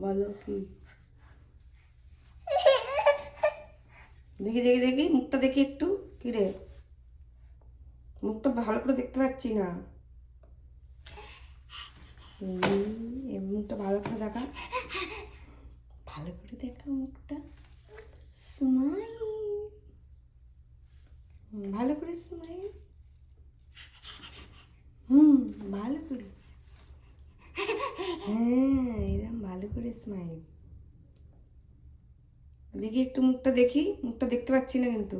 বলো কি? দেখি দেখি দেখি মুখটা দেখি একটু। কি রে, মুখটা ভালো করে দেখতে পাচ্ছি না। মুখটা ভালো করে দেখা, ভালো করে দেখা মুখটা। স্মাইল, ভালো করে স্মাইল। ভালো করে, হ্যাঁ এরকম ভালো করে স্মাইল। দেখি একটু মুখটা দেখি, মুখটা দেখতে পাচ্ছি না কিন্তু।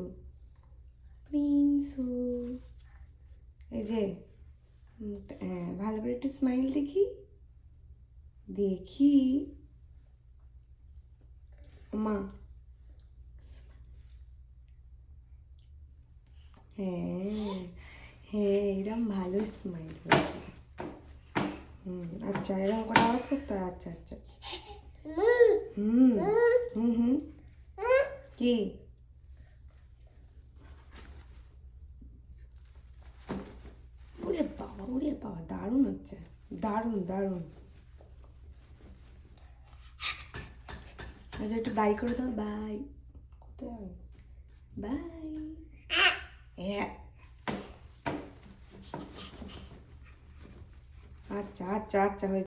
প্রিন্সু, এই যে মুখটা, হ্যাঁ ভালো করে একটু স্মাইল দেখি দেখি। মা, হ্যাঁ হ্যাঁ এরকম ভালো স্মাইল হয়েছে। আচ্ছা এরকম করে আওয়াজ করতে হয়। আচ্ছা আচ্ছা আচ্ছা। হুম হুম হুম কি? ওরে বাবা দারুণ হচ্ছে, দারুণ দারুণ। আচ্ছা একটু বাই করে দাও, বাই। কোথায় বাই? হ্যাঁ আচ্ছা আচ্ছা আচ্ছা হয়েছে।